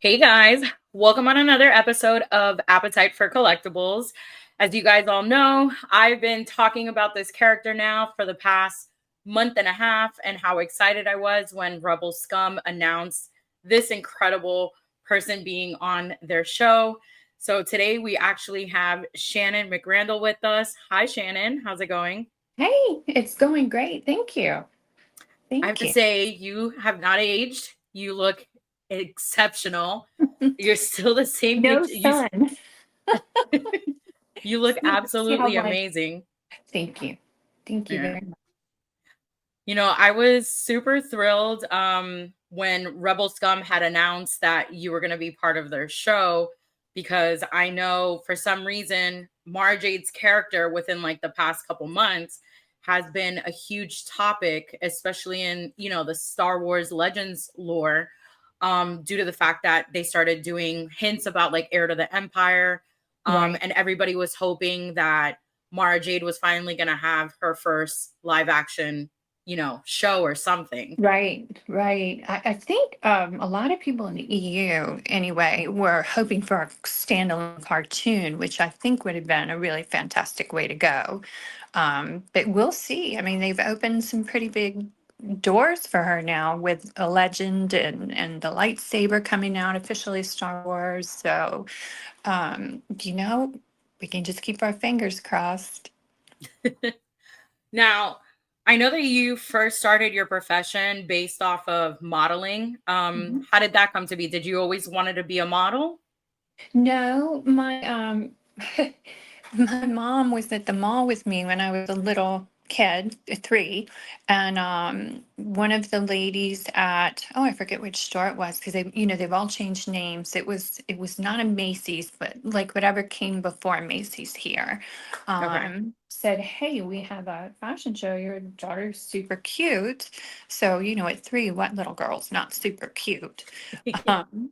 Hey guys, welcome on another episode of Appetite for Collectibles. As you guys all know, I've been talking about this character now for the past month and a half and how excited I was when Rebel Scum announced this incredible person being on their show. So today we actually have Shannon McRandle with us. Hi Shannon, how's it going? Hey, it's going great. Thank you. I have Thank to you. say, you have not aged. You look exceptional. You're still the same No picture. sun. You look See how absolutely much. amazing. Thank you. Thank you Yeah. very much. I was super thrilled when Rebel Scum had announced that you were going to be part of their show because I know for some reason Mara Jade's character within like the past couple months has been a huge topic, especially in, the Star Wars Legends lore, due to the fact that they started doing hints about like Heir to the Empire. Right. And everybody was hoping that Mara Jade was finally going to have her first live action show or something. Right. I think a lot of people in the EU, anyway, were hoping for a standalone cartoon, which I think would have been a really fantastic way to go. But we'll see. I mean, they've opened some pretty big doors for her now with a legend and the lightsaber coming out officially Star Wars. So, you know, we can just keep our fingers crossed. Now, I know that you first started your profession based off of modeling. Mhm. How did that come to be? Did you always wanted to be a model? No, my my mom was at the mall with me when I was a little kid, 3, and one of the ladies at, oh, I forget which store it was because they've all changed names. It was not a Macy's, but like whatever came before Macy's here. Okay. Said, "Hey, we have a fashion show. Your daughter's super cute." So, at 3, what little girl's not super cute?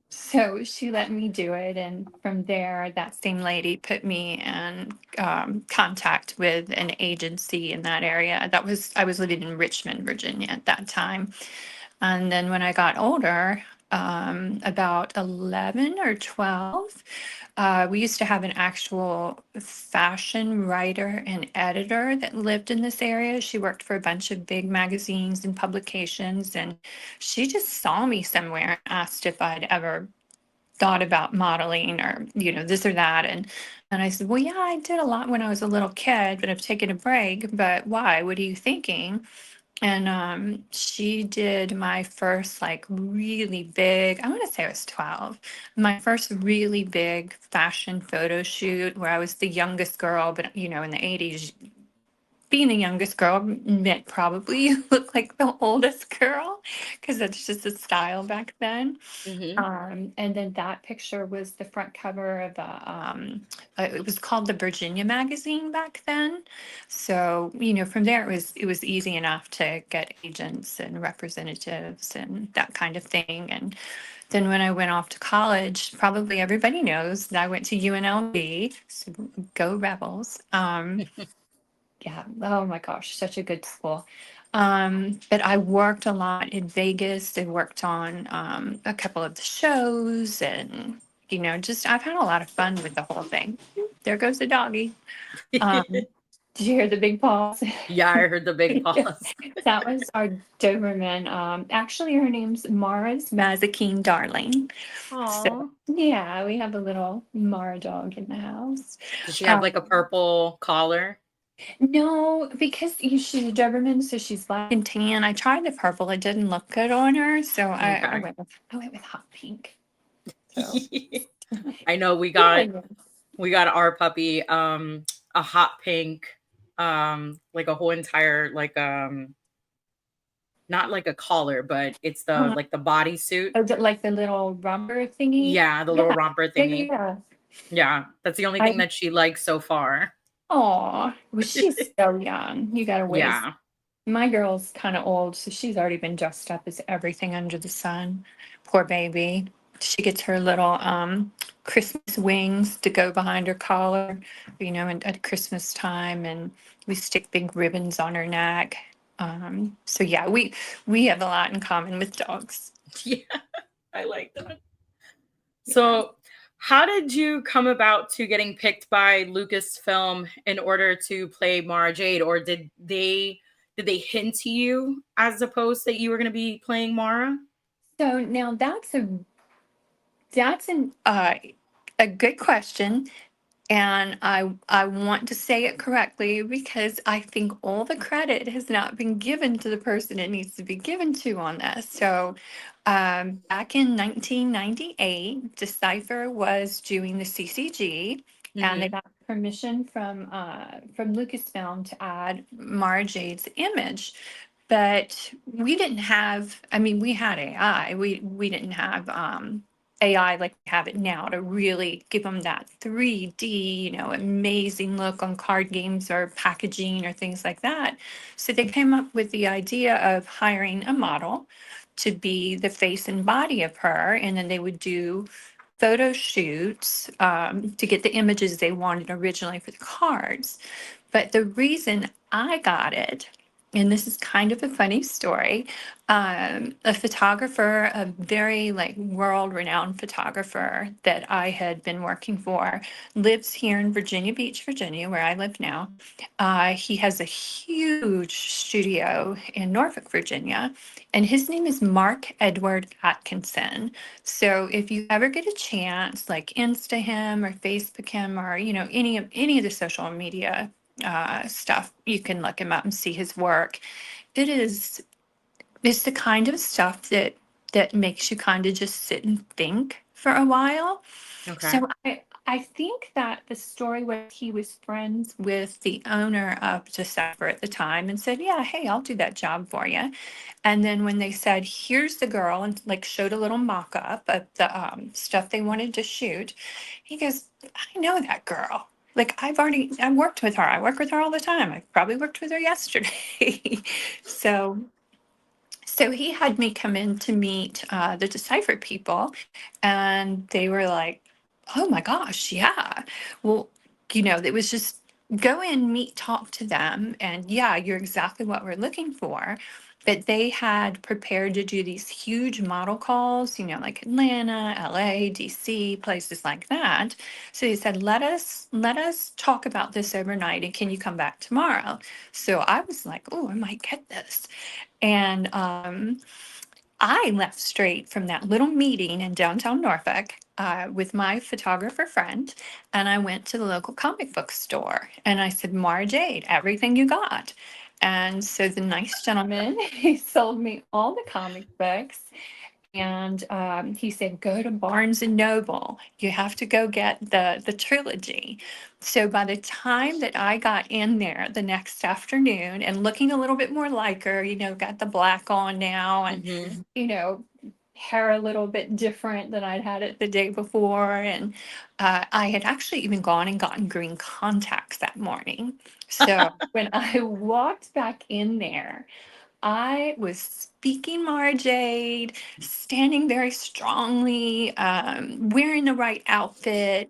So she let me do it, and from there, that same lady put me in contact with an agency in that area. I was living in Richmond, Virginia at that time, and then when I got older, about 11 or 12, we used to have an actual fashion writer and editor that lived in this area. She worked for a bunch of big magazines and publications, and she just saw me somewhere and asked if I'd ever thought about modeling or, this or that. And I said, well, yeah, I did a lot when I was a little kid, but I've taken a break. But why? What are you thinking? And she did my first like really big, I want to say I was 12, my first really big fashion photo shoot where I was the youngest girl, but in the 80s, being the youngest girl meant probably you look like the oldest girl because that's just the style back then. Hmm. And then that picture was the front cover of it was called the Virginia magazine back then. So, from there it was easy enough to get agents and representatives and that kind of thing. And then when I went off to college, probably everybody knows that I went to UNLV, so go Rebels. Yeah, oh my gosh, such a good school. But I worked a lot in Vegas. I worked on a couple of the shows and, just I've had a lot of fun with the whole thing. There goes the doggy. Um, did you hear the big paws? Yeah, I heard the big pause. That was our Doberman. Actually, her name's Mara's Mazikeen Darling. So, Aw. yeah, we have a little Mara dog in the house. Does she have like a Um, purple collar? No, because she's a Doberman, so she's black and tan. I tried the purple; it didn't look good on her, so I Okay. went with hot pink. So I know yeah, yeah. we got our puppy a hot pink, like a whole entire like not like a collar, but it's the Uh, like the bodysuit. is it like the little rubber thingy? Yeah, the little Yeah, romper yeah, thingy. yeah. Yeah, that's the only I thing that she likes so far. Oh, well, she's so young. You gotta wait. Yeah. My girl's kind of old, so she's already been dressed up as everything under the sun. Poor baby. She gets her little Christmas wings to go behind her collar, at Christmas time, and we stick big ribbons on her neck. So yeah, we have a lot in common with dogs. Yeah, I like that. Yeah. So, how did you come about to getting picked by Lucasfilm in order to play Mara Jade, or did they hint to you as opposed that you were going to be playing Mara? So now that's a good question. And I want to say it correctly because I think all the credit has not been given to the person it needs to be given to on this. So, back in 1998, Decipher was doing the CCG, and they Hmm. got permission from Lucasfilm to add Mara Jade's image. But we didn't have, I mean, we had AI. We didn't have AI like we have it now to really give them that 3D, amazing look on card games or packaging or things like that. So they came up with the idea of hiring a model to be the face and body of her, and then they would do photo shoots to get the images they wanted originally for the cards. But the reason I got it, and this is kind of a funny story, a photographer, a very like world-renowned photographer that I had been working for, lives here in Virginia Beach, Virginia, where I live now. He has a huge studio in Norfolk, Virginia, and his name is Mark Edward Atkinson. So if you ever get a chance, like Insta him or Facebook him or any of the social media stuff, you can look him up and see his work. It is it's the kind of stuff that makes you kind of just sit and think for a while. Okay. So I think that the story was he was friends with the owner of Decipher at the time and said, "Yeah, hey, I'll do that job for you." And then when they said, "Here's the girl," and like showed a little mock up of the stuff they wanted to shoot, he goes, "I know that girl. Like I've worked with her. I work with her all the time. I probably worked with her yesterday." so so he had me come in to meet the Decipher people, and they were like, "Oh my gosh, yeah." Well, it was just go in, meet, talk to them, and yeah, you're exactly what we're looking for. But they had prepared to do these huge model calls, like Atlanta, LA, DC, places like that. So they said, let us talk about this overnight, and can you come back tomorrow? So I was like, "Oh, I might get this." And I left straight from that little meeting in downtown Norfolk with my photographer friend, and I went to the local comic book store and I said, "Mara Jade, everything you got." And so the nice gentleman, he sold me all the comic books, and he said, "Go to Barnes and Noble. You have to go get the trilogy." So by the time that I got in there the next afternoon and looking a little bit more like her, got the black on now, and Hmm. you know, hair a little bit different than I'd had it the day before, and I had actually even gone and gotten green contacts that morning. So when I walked back in there, I was speaking Mara Jade, standing very strongly, wearing the right outfit,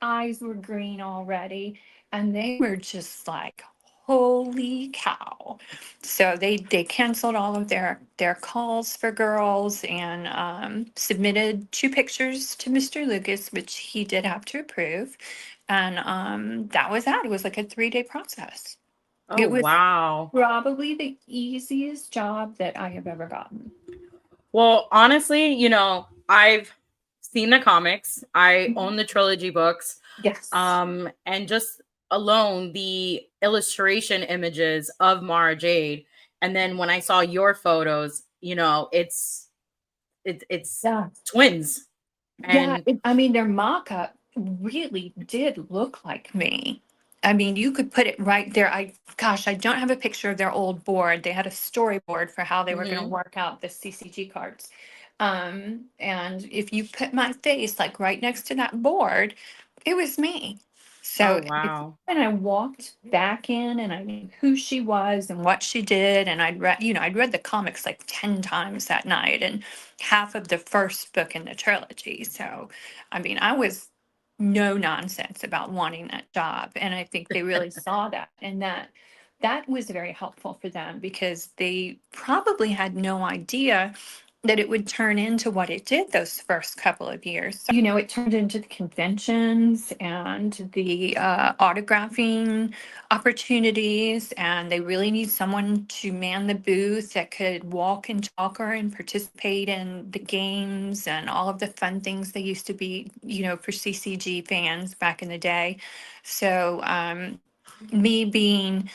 eyes were green already. And they were just like, "Holy cow." So they canceled all of their calls for girls and submitted 2 pictures to Mr. Lucas, which he did have to approve. And that was that. It was like a 3-day process. Oh, It was wow. probably the easiest job that I have ever gotten. Well, honestly, I've seen the comics. I Mhm. own the trilogy books. Yes. And just alone the illustration images of Mara Jade. And then when I saw your photos, it's Yeah. twins. Yeah. And I mean, their mock-up really did look like me. I mean, you could put it right there. Gosh, I don't have a picture of their old board. They had a storyboard for how they were going to mhm. work out the CCG cards. And if you put my face like right next to that board, it was me. Oh, So wow. when I walked back in and I knew who she was and what she did, and I'd read the comics like 10 times that night and half of the first book in the trilogy. So, I mean, I was no nonsense about wanting that job. And I think they really saw that. And that was very helpful for them because they probably had no idea that it would turn into what it did those first couple of years. So, it turned into the conventions and the autographing opportunities, and they really need someone to man the booth that could walk and talk her and participate in the games and all of the fun things they used to be, for CCG fans back in the day. So, me being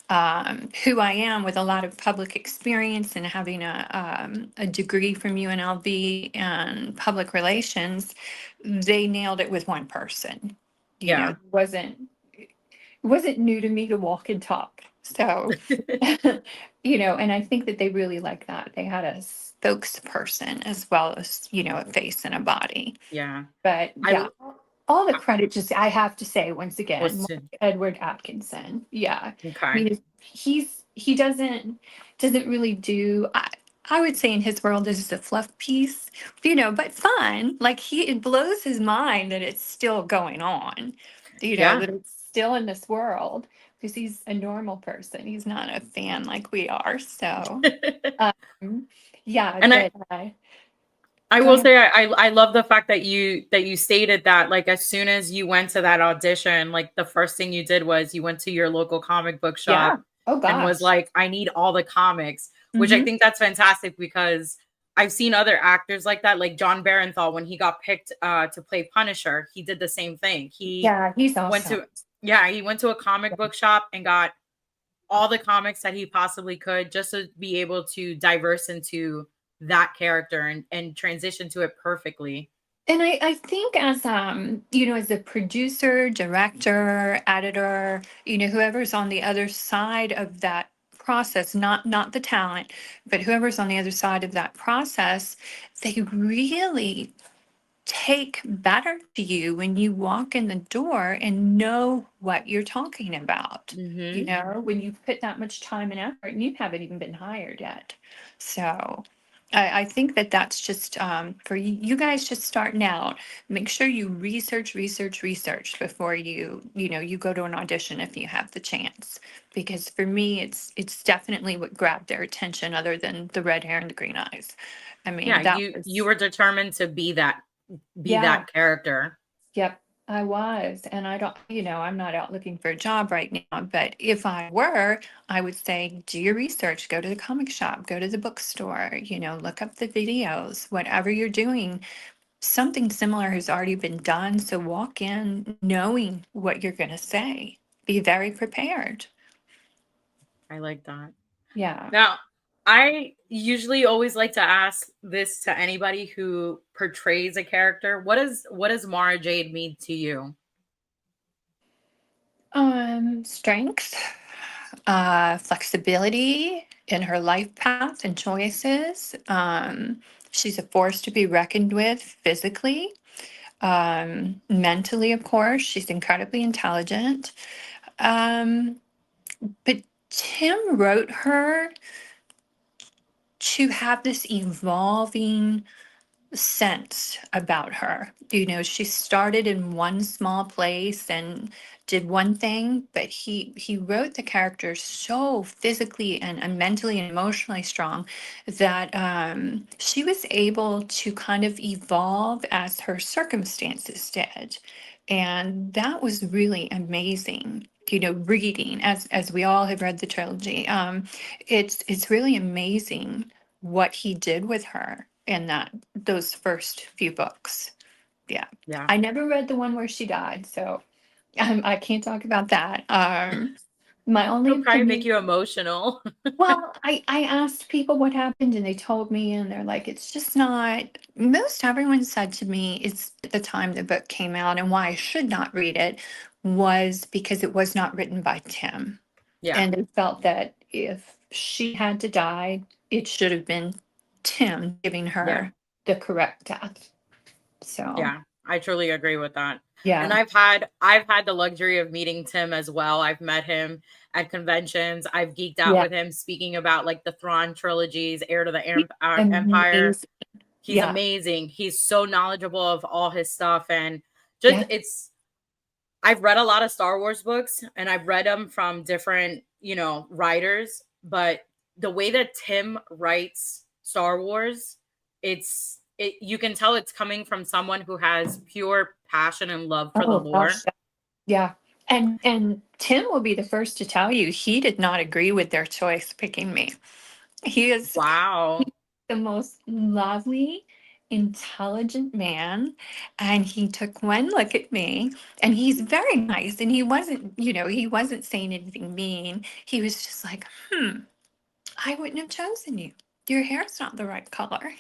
who I am with a lot of public experience and having a degree from UNLV and public relations, they nailed it with one person. Yeah. It wasn't new to me to walk and talk. So, and I think that they really like that. They had a spokesperson as well as, a face and a body. Yeah. But I yeah, all the I credit, just I have to say once again, was Mark to Edward Atkinson. Yeah, I okay. mean, he doesn't really do. I would say in his world this is a fluff piece, but fun. Like it blows his mind that it's still going on. Yeah. That it's still in this world because he's a normal person. He's not a fan like we are. So, um, yeah, And but I go will ahead. say I love the fact that you stated that like as soon as you went to that audition, like the first thing you did was you went to your local comic book Yeah. shop Oh and was gosh. like, I need all the comics, which I Mm-hmm. think that's fantastic because I've seen other actors like that, like John Barenthal when he got picked to play Punisher, he did the same thing. He Yeah, he's went awesome. to yeah, he went to a comic book shop and got all the comics that he possibly could just to be able to diverse into that character and transition to it perfectly. And I think as a producer, director, editor, whoever's on the other side of that process, not the talent, but whoever's on the other side of that process, they really take better to you when you walk in the door and know what you're talking about. Mhm. When you put that much time and effort and you haven't even been hired yet. So I think that that's just for you guys just starting out. Make sure you research before you go to an audition if you have the chance. Because for me, it's definitely what grabbed their attention, other than the red hair and the green eyes. I mean, Yeah, that you was were determined to be yeah. that character. Yep, I was. And I don't, I'm not out looking for a job right now, but if I were, I would say do your research, go to the comic shop, go to the bookstore, look up the videos, whatever you're doing. Something similar has already been done. So walk in knowing what you're going to say. Be very prepared. I like that. Yeah. Now, I usually always like to ask this to anybody who portrays a character. What does Mara Jade mean to you? Strength, flexibility in her life path and choices. She's a force to be reckoned with physically. Mentally, of course, she's incredibly intelligent. Um, but Tim wrote her to have this evolving sense about her. She started in one small place and did one thing, but he wrote the character so physically and mentally and emotionally strong that she was able to kind of evolve as her circumstances did. And that was really amazing. Reading as we all have read the trilogy, it's really amazing what he did with her in those first few books. Yeah. Yeah. I never read the one where she died, so I can't talk about that. My only It'll probably make opinion. you emotional. Well, I asked people what happened and they told me, and they're like, it's just not. Most everyone said to me, it's at the time the book came out, and why I should not read it was because it was not written by Tim. Yeah. And they felt that if she had to die, it should have been Tim giving Yeah. her the correct death. So, Yeah, I truly agree with that. And yeah. I've had the luxury of meeting Tim as well. I've met him at conventions. I've geeked out Yeah. with him speaking about like the Thrawn trilogies, Heir to the He's Empire. amazing. He's Yeah. amazing. He's so knowledgeable of all his stuff and just Yeah. it's I've read a lot of Star Wars books and I've read them from different, writers, but the way that Tim writes Star Wars you can tell it's coming from someone who has pure passion and love for the Oh gosh, lore. yeah. And Tim will be the first to tell you he did not agree with their choice picking me. He is Wow. the most lovely, intelligent man. And he took one look at me, and he's very nice. And he wasn't, he wasn't saying anything mean. He was just like, I wouldn't have chosen you. Your hair's not the right color.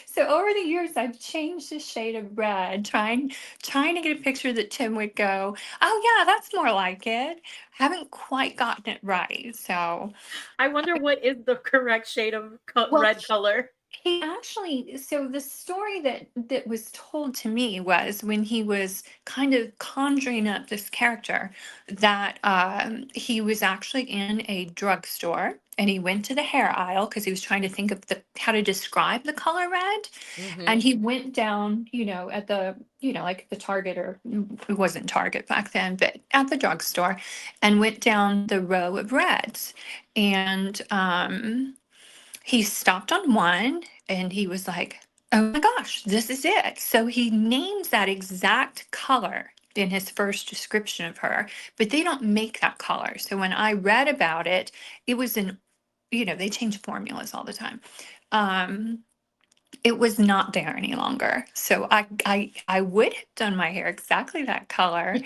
So over the years, I've changed the shade of red, trying to get a picture that Tim would go, oh yeah, that's more like it. Haven't quite gotten it right. So, I wonder what is the correct shade of well, red color. he actually, so the story that was told to me was when he was kind of conjuring up this character, that he was actually in a drugstore, and he went to the hair aisle because he was trying to think of how to describe the color red. And Hmm. he went down, at the, like the Target, or it wasn't Target back then, but at the drugstore, and went down the row of reds. And he stopped on one, and he was like, oh my gosh, this is it. So he names that exact color in his first description of her, but they don't make that color. So when I read about it, it was they change formulas all the time. Um, it was not there any longer. So I would have done my hair exactly that color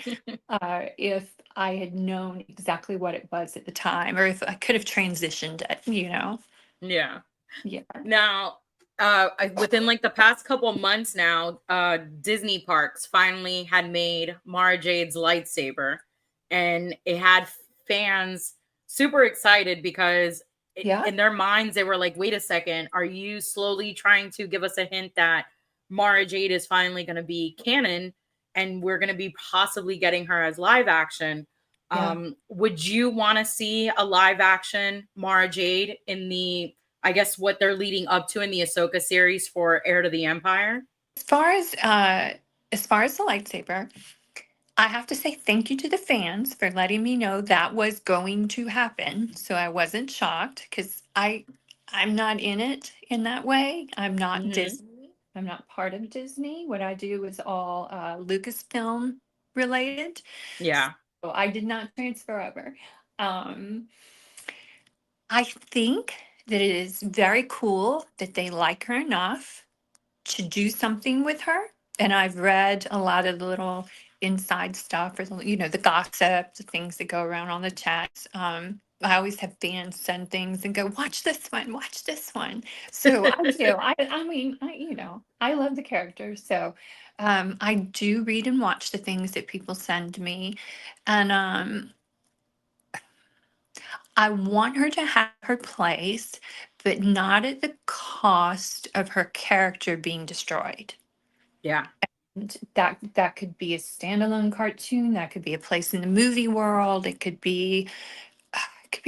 if I had known exactly what it was at the time, or if I could have transitioned it. Yeah. Yeah. Now, within like the past couple months now, Disney parks finally had made Mara Jade's lightsaber, and it had fans super excited because Yeah. in their minds they were like, "Wait a second, are you slowly trying to give us a hint that Mara Jade is finally going to be canon, and we're going to be possibly getting her as live action?" Yeah. Would you want to see a live action Mara Jade in the, I guess, what they're leading up to in the Ahsoka series for Heir to the Empire? As far as the lightsaber, I have to say thank you to the fans for letting me know that was going to happen. So I wasn't shocked, because I'm not in it in that way. I'm not Hmm. Disney. I'm not part of Disney. What I do is all Lucasfilm related. Yeah. So I did not transfer over. Um, I think that it is very cool that they like her enough to do something with her. And I've read a lot of the little inside stuff, or the gossip, the things that go around on the chats. I always have fans send things and go, watch this one, watch this one. So I do. I mean, I love the characters. So I do read and watch the things that people send me. And I want her to have her place, but not at the cost of her character being destroyed. Yeah. And that could be a standalone cartoon, that could be a place in the movie world, it could be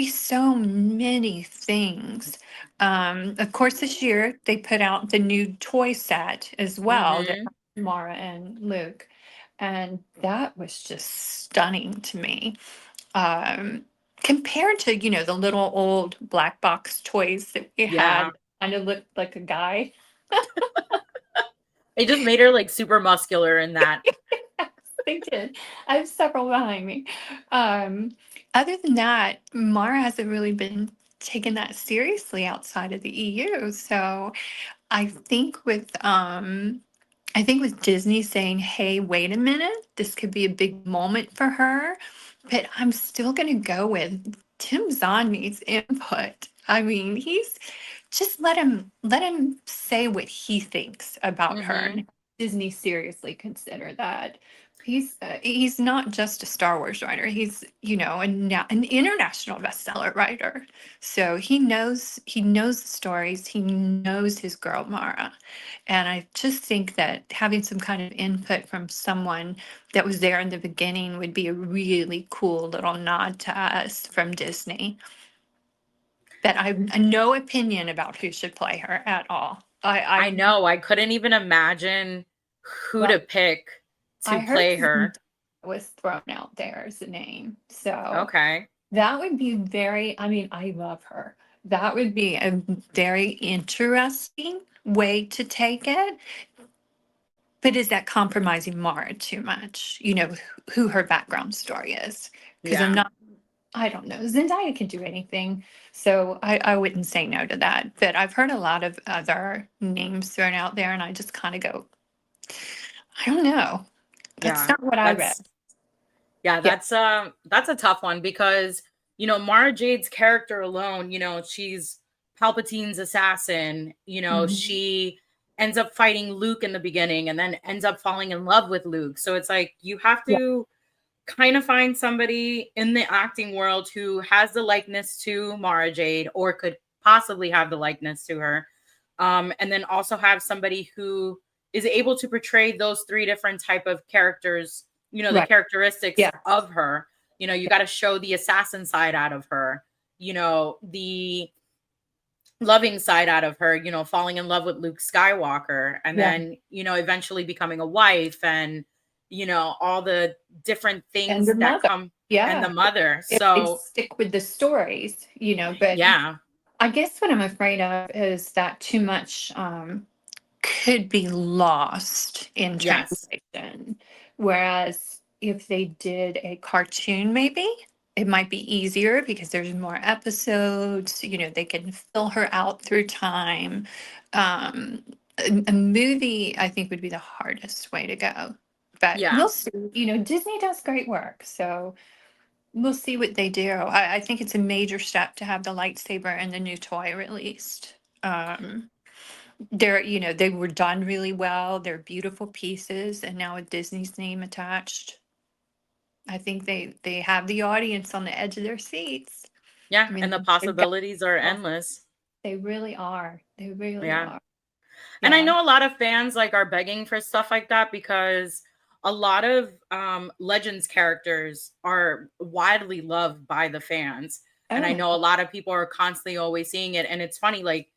so many things. Of course, this year they put out the new toy set as well, that Hmm. has Mara and Luke, and that was just stunning to me. Um, Compared to, the little old black box toys that we Yeah. had, kind of looked like a guy. It just made her like super muscular in that. Yes, they did. I have several behind me. Um, Other than that, Mara hasn't really been taking that seriously outside of the EU. So I think with Disney saying, "Hey, wait a minute, this could be a big moment for her," but I'm still going to go with Tim Zahn needs input. I mean, he's just let him say what he thinks about her, Hmm. and Disney seriously consider that. He's not just a Star Wars writer. He's, an international bestseller writer. So he knows the stories. He knows his girl Mara. And I just think that having some kind of input from someone that was there in the beginning would be a really cool little nod to us from Disney. But I have no opinion about who should play her at all. I know. I couldn't even imagine who Well, to pick I to heard play her. Zendaya was thrown out there as a name. So Okay. that would be very, I mean, I love her. That would be a very interesting way to take it. But is that compromising Mara too much? You know, who her background story is. Because Yeah. I don't know. Zendaya can do anything. So I wouldn't say no to that. But I've heard a lot of other names thrown out there, and I just kind of go, I don't know. That's Yeah. not what I read. That's Yeah, Yeah. that's a tough one because Mara Jade's character alone, she's Palpatine's assassin. Mhm. She ends up fighting Luke in the beginning and then ends up falling in love with Luke. So it's like you have Yeah. to kind of find somebody in the acting world who has the likeness to Mara Jade or could possibly have the likeness to her. And then also have somebody who is able to portray those three different type of characters, the Right. characteristics Yeah. of her. You got to show the assassin side out of her, the loving side out of her, falling in love with Luke Skywalker and Yeah. then, eventually becoming a wife and, all the different And things the that mother. come and the Yeah. mother. If they So, stick with the stories, but yeah. I guess what I'm afraid of is that too much could be lost in Yes. translation. Whereas if they did a cartoon, maybe it might be easier because there's more episodes, they can fill her out through time. A movie, I think, would be the hardest way to go. But Yeah. we'll see. Disney does great work. So we'll see what they do. I think it's a major step to have the lightsaber and the new toy released. They were done really well. They're beautiful pieces, and now with Disney's name attached, I think they have the audience on the edge of their seats. Yeah. I And the mean, they've got possibilities are oh, endless. they really are. They really Yeah. are. And I Yeah. know a lot of fans like are begging for stuff like that because a lot of Legends characters are widely loved by the fans. And I Oh, know a lot of people are constantly always seeing it. And it's funny, like,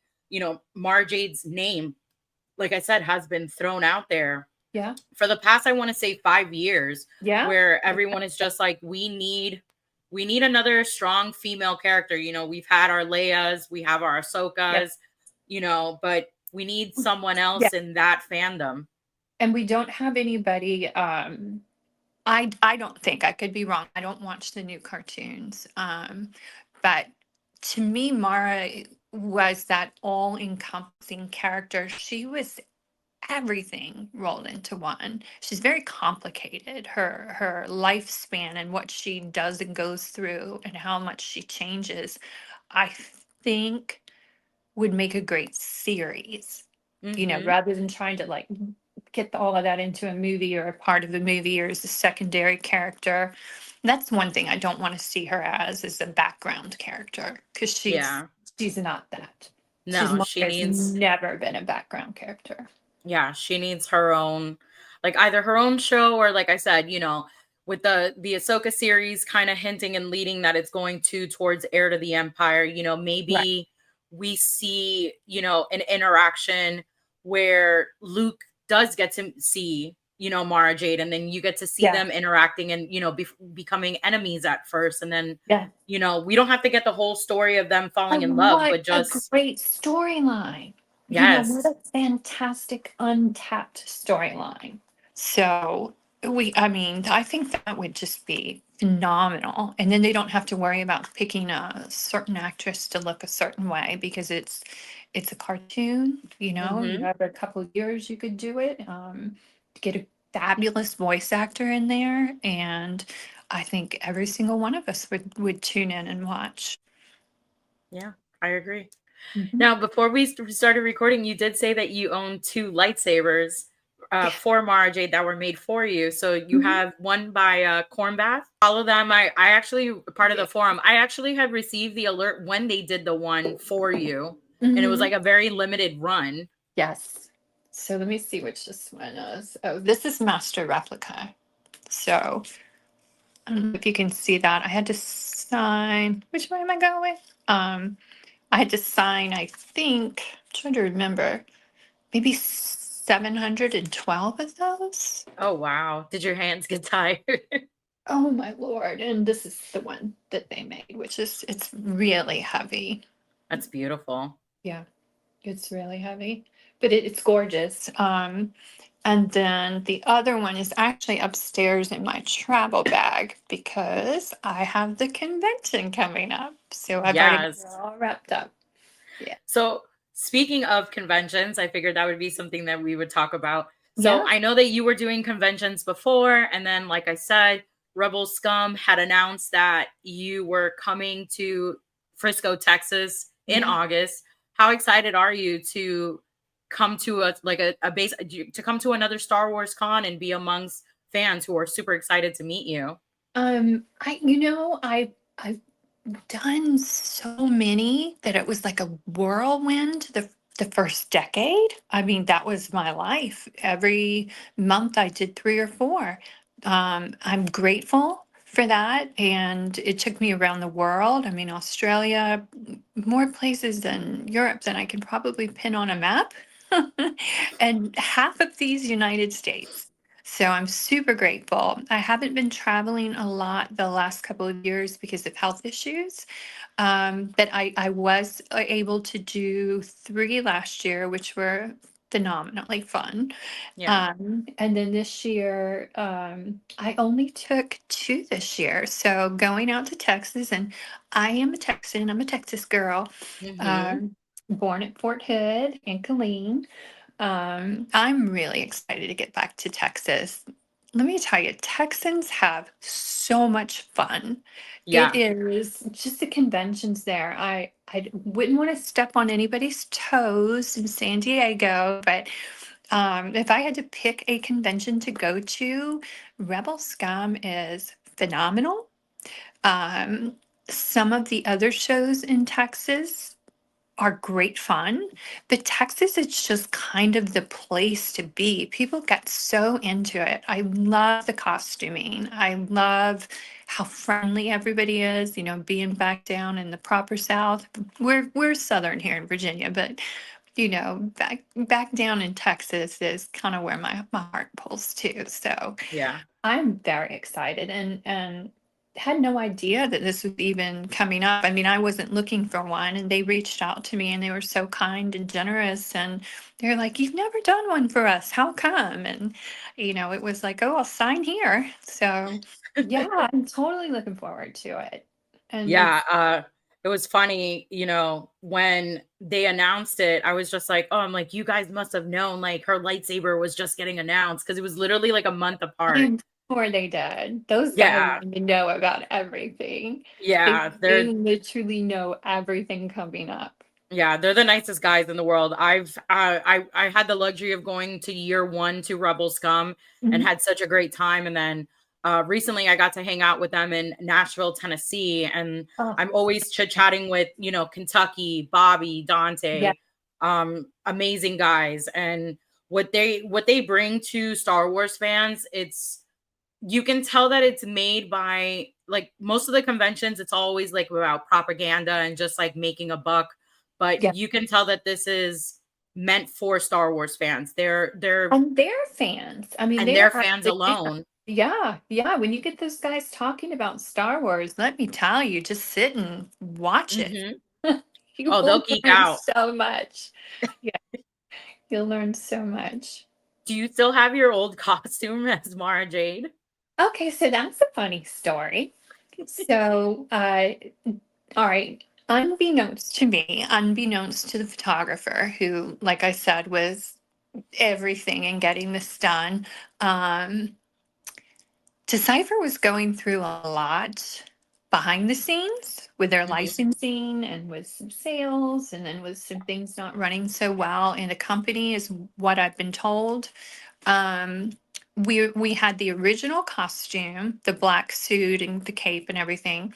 Mara Jade's name, like I said, has been thrown out there yeah. for the past, I want to say 5 years, Yeah. where everyone is just like, we need another strong female character. We've had our Leias, we have our Yeah. Ahsokas, but we need someone Yeah. else in that fandom. And we don't have anybody. I don't think, I could be wrong. I don't watch the new cartoons. But to me, Mara was that all encompassing character. She was everything rolled into one. She's very complicated. Her lifespan and what she does and goes through and how much she changes, I think would make a great series. Hmm. Rather than trying to like get all of that into a movie or a part of a movie or as a secondary character. That's one thing I don't want to see her as is a background character because Yeah. she's not that. She's No, she Mara's needs, never been a background character. yeah, she needs her own, like either her own show or, like I said, with the Ahsoka series kind of hinting and leading that it's going towards Heir to the Empire, Right. maybe we see, an interaction where Luke does get to see, Mara Jade, and then you get to see Yeah. them interacting and, becoming enemies at first. And then, Yeah. we don't have to get the whole story of them Oh, falling in love, what but a just, great storyline. What yes. a fantastic untapped storyline. So I mean, I think that would just be phenomenal. And then they don't have to worry about picking a certain actress to look a certain way because it's a cartoon, you Hmm. have a couple of years you could do it. Get a fabulous voice actor in there, and I think every single one of us would tune in and watch. Yeah, I agree. Mhm. Now, before we started recording, you did say that you own two lightsabers Yeah. for Mara Jade that were made for you. So you Mhm. have one by Cornbath. Follow them. I actually, part of the Yeah. forum, I actually had received the alert when they did the one for you. And it was Mhm. like a very limited run. Yes. So let me see which this one is. Oh, this is Master Replica. So I don't know if you can see that. I had to sign. Which way am I going? I had to sign, I think, I'm trying to remember, maybe 712 of those. Oh, wow. Did your hands get tired? Oh my Lord. And this is the one that they made, which is it's really heavy. That's beautiful. Yeah, it's really heavy, but it's gorgeous. And then the other one is actually upstairs in my travel bag because I have the convention coming up. So I've already got it Yes. all wrapped up. Yeah. So, speaking of conventions, I figured that would be something that we would talk about. So, Yeah. I know that you were doing conventions before, and then, like I said, Rebel Scum had announced that you were coming to Frisco, Texas in Yeah. August. How excited are you to come to a base to come to another Star Wars con and be amongst fans who are super excited to meet you? I've done so many that it was like a whirlwind the first decade. I mean, that was my life. Every month I did three or four. I'm grateful for that. And it took me around the world. I mean, Australia, more places than Europe than I can probably pin on a map. And half of these United States. So I'm super grateful. I haven't been traveling a lot the last couple of years because of health issues. But I was able to do three last year, which were phenomenally fun. Yeah. And then this year, I only took two this year. So going out to Texas, and I am a Texan, I'm a Texas girl, Mhm. um, born at Fort Hood in Killeen. I'm really excited to get back to Texas. Let me tell you, Texans have so much fun. It Yeah. is just the conventions there. I wouldn't want to step on anybody's toes in San Diego, but if I had to pick a convention to go to, Rebel Scum is phenomenal. Um, some of the other shows in Texas are great fun, but Texas is just kind of the place to be. People get so into it. I love the costuming. I love how friendly everybody is, being back down in the proper South. We're southern here in Virginia, but back down in Texas is kind of where my heart pulls to. So Yeah. I'm very excited and had no idea that this was even coming up. I mean, I wasn't looking for one, and they reached out to me and they were so kind and generous. And they're like, "You've never done one for us. How come?" And, it was like, "Oh, I'll sign here." So, yeah, I'm totally looking forward to it. And Yeah, it's, it was funny, when they announced it, I was just like, "Oh," I'm like, "You guys must have known, like, her lightsaber was just getting announced because it was literally, like, a month apart." I'm sure they did. Those guys Yeah, need to know about everything. They, yeah, they they're literally know everything coming up. yeah, they're the nicest guys in the world. I had the luxury of going to year 1 to Rebel Scum and Mhm. had such a great time, and then, recently I got to hang out with them in Nashville, Tennessee, and Oh, I'm always chit-chatting with, Kentucky, Bobby, yeah. Dante, amazing guys, and what they bring to Star Wars fans, you can tell that it's made by like most of the conventions, it's always like about propaganda and just like making a buck, but Yeah. you can tell that this is meant for Star Wars fans. They're And they're fans. I mean, and they're they're fans actually fans. alone. Yeah, yeah. When you get those guys talking about Star Wars, let me tell you, just sit and watch it. Mhm. You Oh, they'll will geek learn out. so much. Yeah, you'll learn so much. Do you still have your old costume as Mara Jade? Okay, so that's a funny story. So, all right, unbeknownst to me, unbeknownst to the photographer who, like I said, was everything in getting this done, um, Decipher was going through a lot behind the scenes with their Mhm. licensing and with some sales, and then with some things not running so well in the company, is what I've been told. Um, we had the original costume, the black suit and the cape and everything.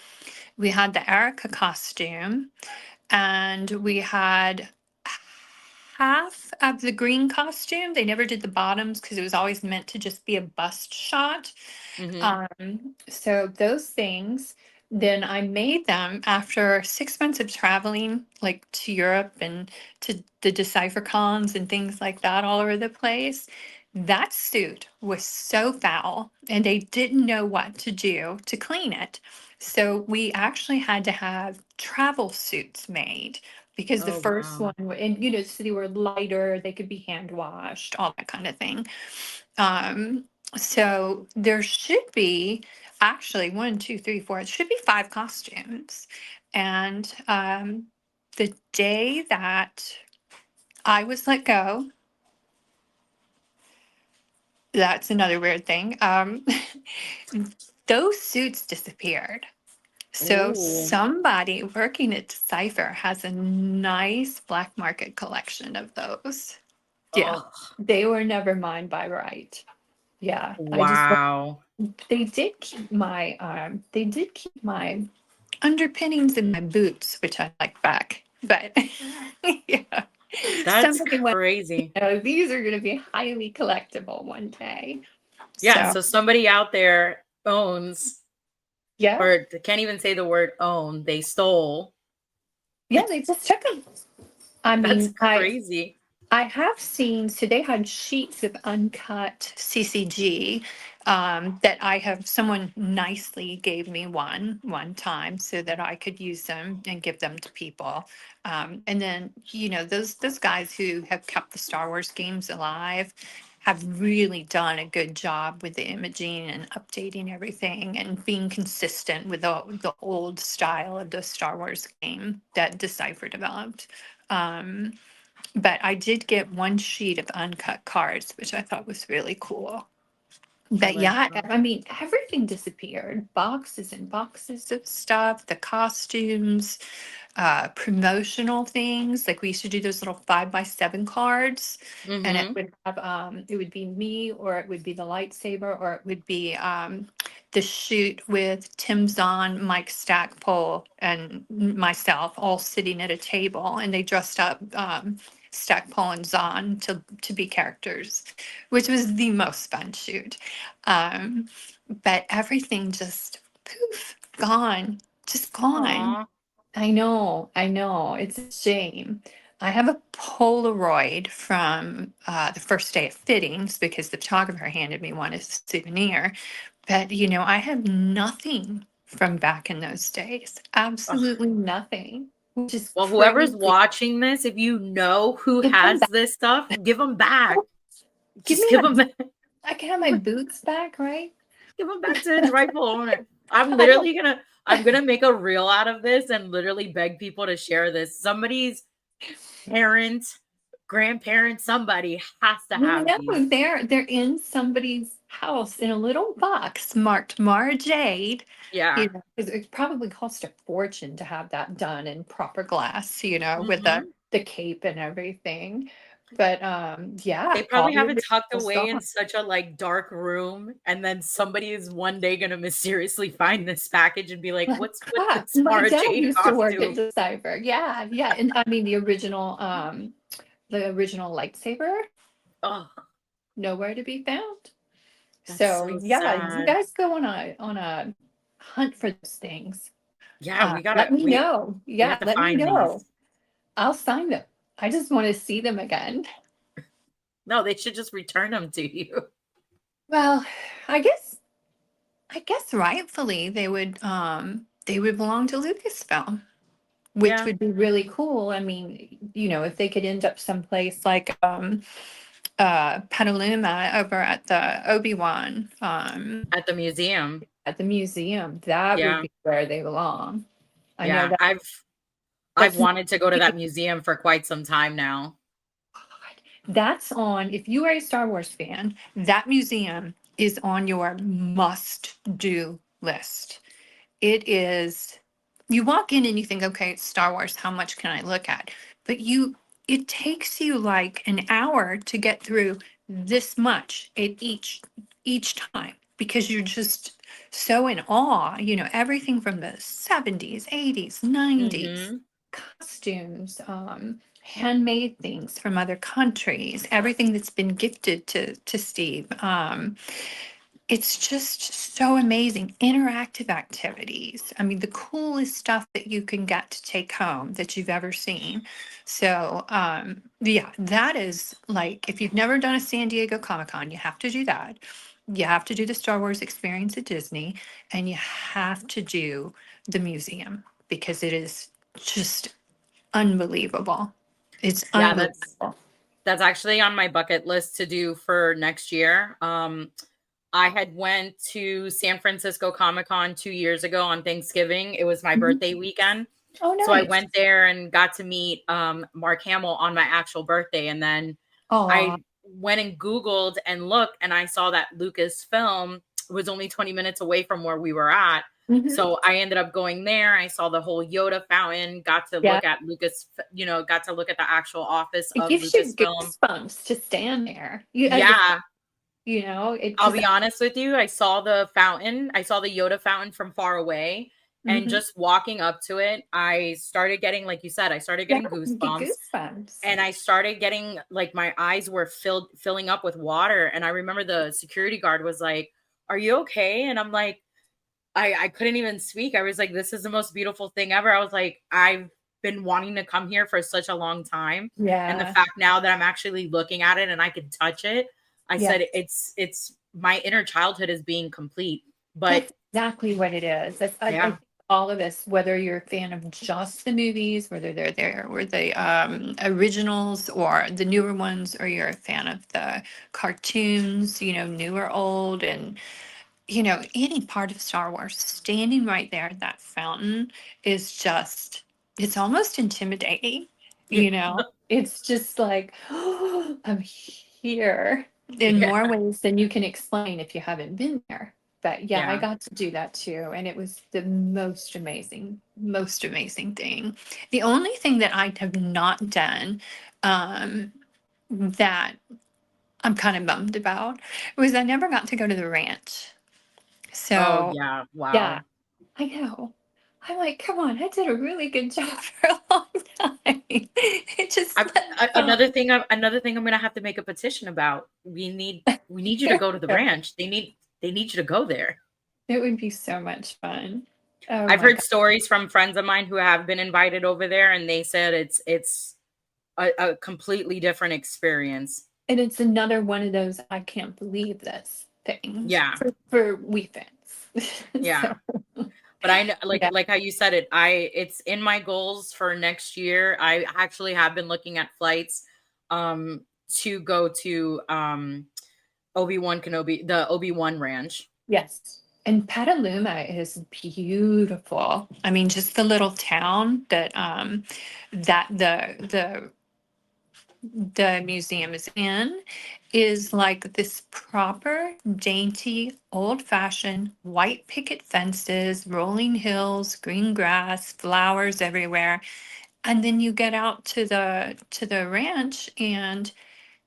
We had the Erica costume, and we had half of the green costume. They never did the bottoms because it was always meant to just be a bust shot. Mhm. So those things, then I made them after 6 months of traveling, like to Europe and to the Decipher cons and things like that all over the place. That suit was so foul, and they didn't know what to do to clean it. So we actually had to have travel suits made. because the Oh, first wow. one, and so they were lighter, they could be hand washed, all that kind of thing. So there should be actually one, two, three, four, it should be five costumes. And the day that I was let go, that's another weird thing. Those suits disappeared. So Oh, somebody working at Decipher has a nice black market collection of those. Yeah, oh, they were never mine by right. Yeah, I just wow. they did keep my underpinnings in my boots, which I like back. But yeah, That's somebody went, crazy. these are going to be highly collectible one day. Yeah, So so somebody out there owns, yeah, or can't even say the word own, they stole. yeah, they just took them. I That's mean, crazy. I have seen, so they had sheets of uncut CCG that I have, someone nicely gave me one time so that I could use them and give them to people. And then, those guys who have kept the Star Wars games alive have really done a good job with the imaging and updating everything and being consistent with the old style of the Star Wars game that Decipher developed. Um, but I did get one sheet of uncut cards, which I thought was really cool. Oh But my yeah, God. I mean, everything disappeared. Boxes and boxes of stuff, the costumes, promotional things. Like we used to do those little 5x7 cards, and Mm-hmm. it would be me, or it would be the lightsaber, or it would be the shoot with Tim Zahn, Mike Stackpole, and myself all sitting at a table, and they dressed up Stackpole and Zahn to be characters, which was the most fun shoot. Um, but everything just poof, gone, just gone. Aw. I know. It's a shame. I have a Polaroid from the first day of fittings because the photographer handed me one as a souvenir. But, I have nothing from back in those days. Ugh. Absolutely nothing, which is Well, whoever's crazy. watching this, if you know who Give them has back. this stuff, give them back. Give Just me give my, them back. I can have my boots back, right? Give them back to its rightful owner. I'm I don't, literally gonna I'm gonna make a reel out of this and literally beg people to share this. Somebody's parent, grandparent, somebody has to have no, these. they're in somebody's house in a little box marked Mara Jade. Yeah. 'Cause it probably cost a fortune to have that done in proper glass, with Mhm. the cape and everything. But They yeah, all probably the have it tucked original away in stuff. such a, like, dark room, and then somebody is one day gonna mysteriously find this package and be like, "What's with Yeah, this my Mara dad Jade used to work at costume?" Decipher. Yeah, yeah, and I mean the original lightsaber, Oh, nowhere to be found. that's So so yeah, you sad. guys go on a hunt for those things. Yeah, Let me know. we Yeah, have to let me find know. these. I'll sign them. I just want to see them again. No, they should just return them to you. Well, I guess I guess rightfully they would belong to Lucasfilm, which Yeah, would be really cool. I mean, if they could end up someplace like Petaluma over at the Obi-Wan at the museum. at the museum, that would Yeah, be where they belong. I know yeah, that I've that's not wanted to go to that museum for quite some time now. that's on, if you are a Star Wars fan, that museum is on your must do list. It is, you walk in and you think, okay, it's Star Wars, how much can I look at? But it takes you like an hour to get through this much at each time because you're just so in awe, everything from the 70s, 80s, 90s, Mhm. costumes, handmade things from other countries, everything that's been gifted to Steve. It's just so amazing. Interactive activities. I mean, the coolest stuff that you can get to take home that you've ever seen. So, yeah, that is like, if you've never done a San Diego Comic Con, you have to do that. You have to do the Star Wars experience at Disney, and you have to do the museum because it is just unbelievable. It's Yeah, unbelievable. that's actually on my bucket list to do for next year. I had went to San Francisco Comic-Con 2 years ago on Thanksgiving. It was my Mhm. birthday weekend. Oh, So I nice. went there and got to meet Mark Hamill on my actual birthday. And then Oh, I went and Googled and looked, and I saw that Lucasfilm was only 20 minutes away from where we were at. hmm, So I ended up going there. I saw the whole Yoda fountain, got to yeah. look at got to look at the actual office It of gives you Lucasfilm. goosebumps to stand there. You as a kid, Yeah, it I'll because be honest with you. I saw the fountain. I saw the Yoda fountain from far away. And hmm, just walking up to it, I started getting, like you said, I started yeah, getting you get goosebumps. goosebumps. And I started getting like my eyes were filling up with water. And I remember the security guard was like, "Are you okay?" And I'm like, I couldn't even speak. I was like, "This is the most beautiful thing ever." I was like, "I've been wanting to come here for such a long time." And the Yeah, fact now that I'm actually looking at it and I can touch it, I yeah. said it's my inner childhood is being complete. But That's exactly what it is. I yeah. think all of us, whether you're a fan of just the movies, whether they're there or the originals or the newer ones, or you're a fan of the cartoons, new or old, and any part of Star Wars, standing right there at that fountain is just, it's almost intimidating, Yeah. It's just like, oh, I'm here in Yeah. more ways than you can explain if you haven't been there. But yeah, I Yeah. got to do that too. And it was the most amazing thing. The only thing that I have not done, that I'm kind of bummed about, was I never got to go to the ranch. Oh So, yeah. yeah, Wow. I know. I'm like, come on, I did a really good job for a long time. It just let me go. Another thing I'm gonna have to make a petition about. We need you to go to the ranch. They need you to go there. It would be so much fun. Oh I've my heard God. stories from friends of mine who have been invited over there, and they said it's a completely different experience. And it's another one of those I can't believe this things Yeah, for we fans. yeah. So But I know, like yeah. how you said it, it's in my goals for next year. I actually have been looking at flights to go to Obi-Wan Kenobi, the Obi-Wan Ranch. Yes. And Petaluma is beautiful. I mean, just the little town that the museum is in is like this proper, dainty, old-fashioned white picket fences, rolling hills, green grass, flowers everywhere. And then you get out to the ranch and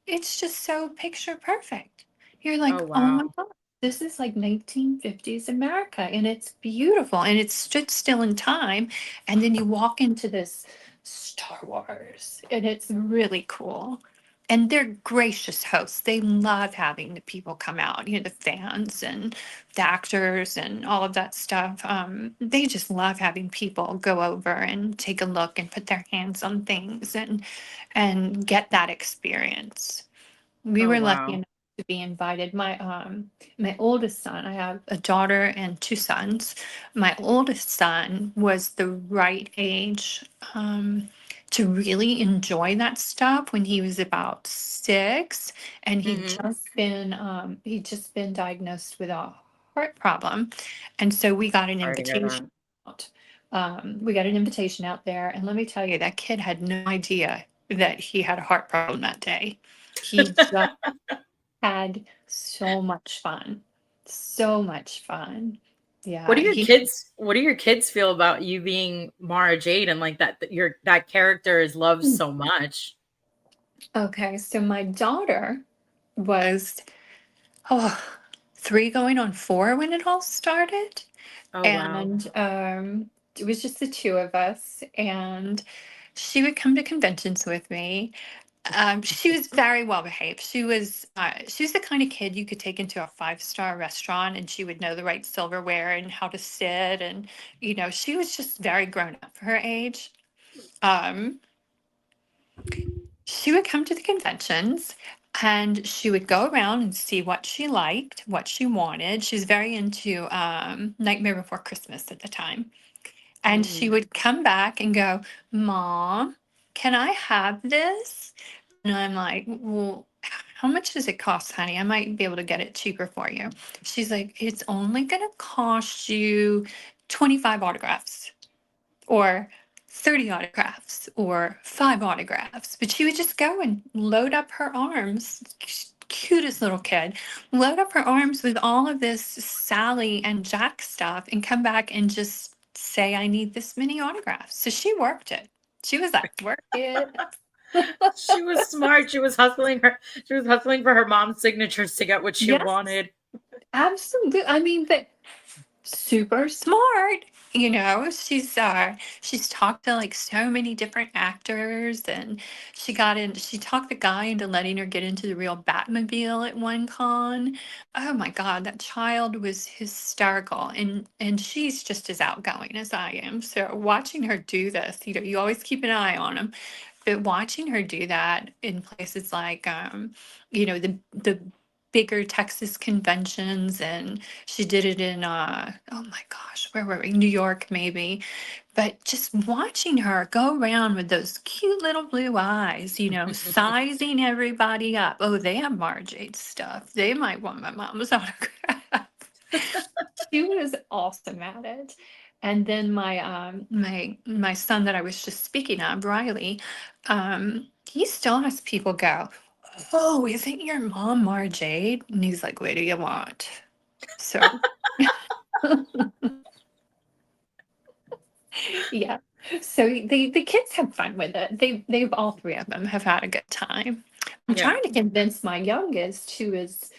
it's just so picture perfect. You're like, Oh oh my wow. God, this is like 1950s America and it's beautiful and it's stood still in time. And then you walk into this Star Wars and it's really cool. And they're gracious hosts. They love having the people come out, the fans and the actors and all of that stuff. They just love having people go over and take a look and put their hands on things and get that experience. We Oh were lucky wow. enough to be invited. My oldest son, I have a daughter and two sons. My oldest son was the right age to really enjoy that stuff when he was about 6, and Hmm. he'd just been diagnosed with a heart problem, and so we got an Sorry to hear invitation that. out. We got an invitation out there, and let me tell you, that kid had no idea that he had a heart problem that day. He just had so much fun. So much fun. What Yeah, do your he kids what do your kids feel about you being Mara Jade and like that your that character is loved so much? okay, so my daughter was oh 3 going on 4 when it all started. Oh wow. And it was just the two of us. And she would come to conventions with me. She was very well behaved. She was the kind of kid you could take into a 5-star restaurant and she would know the right silverware and how to sit, and she was just very grown up for her age. Um, she would come to the conventions and she would go around and see what she liked, what she wanted. She was very into Nightmare Before Christmas at the time. And she Mm. would come back and go, Mom, can I have this? And I'm like, well, how much does it cost, honey? I might be able to get it cheaper for you. She's like, it's only going to cost you 25 autographs or 30 autographs or 5 autographs. But she would just go and load up her arms. Cutest little kid, load up her arms with all of this Sally and Jack stuff and come back and just say, I need this many autographs. So she worked it. She was like, work it. She was smart. She was hustling for her mom's signatures to get what she Yes, wanted. absolutely. I mean, but super smart. She's talked to like so many different actors, and she talked the guy into letting her get into the real Batmobile at one con. Oh my God, that child was hysterical, and she's just as outgoing as I am. So watching her do this, you always keep an eye on them, but watching her do that in places like the bigger Texas conventions, and she did it in oh my gosh, where were we? New York maybe. But just watching her go around with those cute little blue eyes, sizing everybody up. Oh, they have Mara Jade stuff. They might want my mom's autograph. She was awesome at it. And then my son that I was just speaking of, Riley, he still has people go, oh, isn't your mom Mara Jade? And he's like, what do you want? So yeah. So the kids have fun with it. They've all three of them have had a good time. I'm Yeah. trying to convince my youngest, who is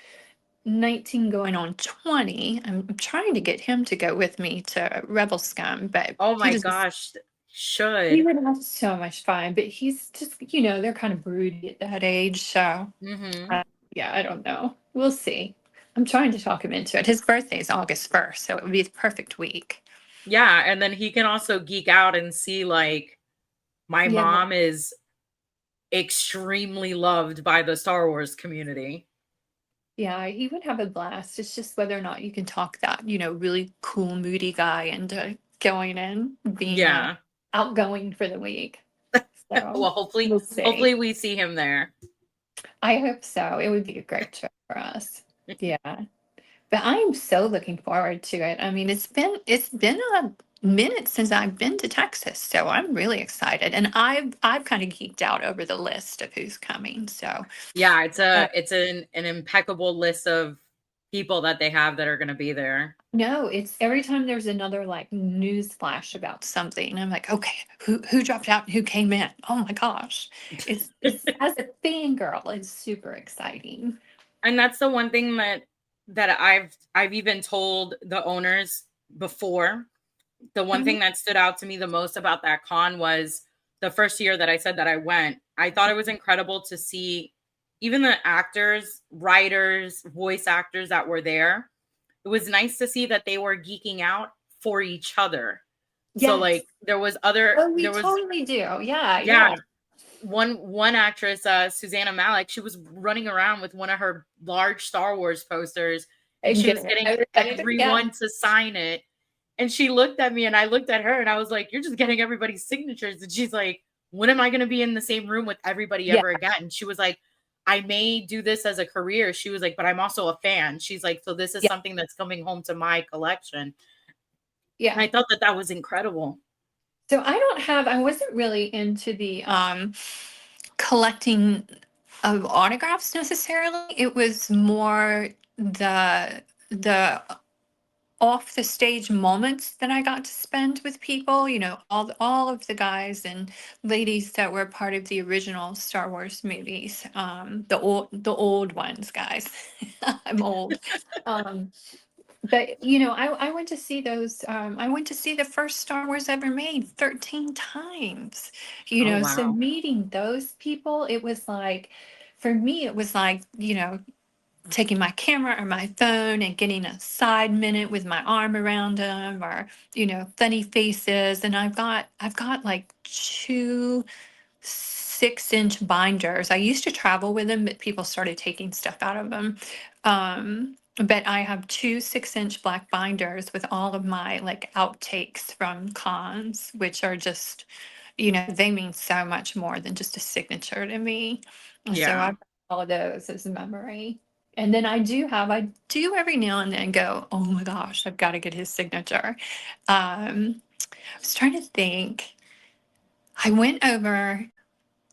19 going on 20. I'm trying to get him to go with me to Rebel Scum, but Oh he my doesn't. gosh. He Should. would have so much fun, but he's just, they're kind of broody at that age. So, Hmm. uh, yeah, I don't know. We'll see. I'm trying to talk him into it. His birthday is August 1st, so it would be the perfect week. Yeah. And then he can also geek out and see, like, my Yeah. mom is extremely loved by the Star Wars community. Yeah, he would have a blast. It's just whether or not you can talk that, really cool, moody guy into going in, being Yeah. outgoing for the week. So Well, hopefully, we'll see. hopefully we see him there. I hope so. It would be a great trip for us. Yeah. But I'm so looking forward to it. I mean, it's been a minute since I've been to Texas, so I'm really excited. And I've kind of geeked out over the list of who's coming. So Yeah, uh, it's an impeccable list of people that they have that are going to be there. no, it's every time there's another like news flash about something, I'm like, okay, who dropped out and who came in? Oh my gosh. It's as a fangirl, it's super exciting. And that's the one thing that I've even told the owners before. The one Mhm. thing that stood out to me the most about that con was the first year that I said that I went. I thought it was incredible to see even the actors, writers, voice actors that were there. It was nice to see that they were geeking out for each other. So Yes. like Oh, we there was totally do. Yeah, yeah, yeah. one actress, Susanna Malik, she was running around with one of her large Star Wars posters, and And she get was getting it. Yeah. everyone to sign it. And she looked at me, and I looked at her, and I was like, "You're just getting everybody's signatures." And she's like, "When am I going to be in the same room with everybody Yeah. ever again?" And she was like, "I may do this as a career." She was like, "But I'm also a fan." She's like, "So this is Yeah. something that's coming home to my collection." And Yeah. I thought that that was incredible. So I wasn't really into the collecting of autographs necessarily. It was more the off the stage moments that I got to spend with people, all of the guys and ladies that were part of the original Star Wars movies, the old ones, guys. I'm old. Um, but I went to see those. I went to see the first Star Wars ever made 13 times. Oh So wow. meeting those people, it was like, for me, it was like, taking my camera or my phone and getting a side minute with my arm around them, or funny faces. And I've got like 2 6-inch binders. I used to travel with them, but people started taking stuff out of them. But I have two 6-inch black binders with all of my like outtakes from cons, which are just, they mean so much more than just a signature to me. And so Yeah. I've got all of those as a memory. And then I do every now and then go, oh my gosh, I've got to get his signature. I was trying to think. I went over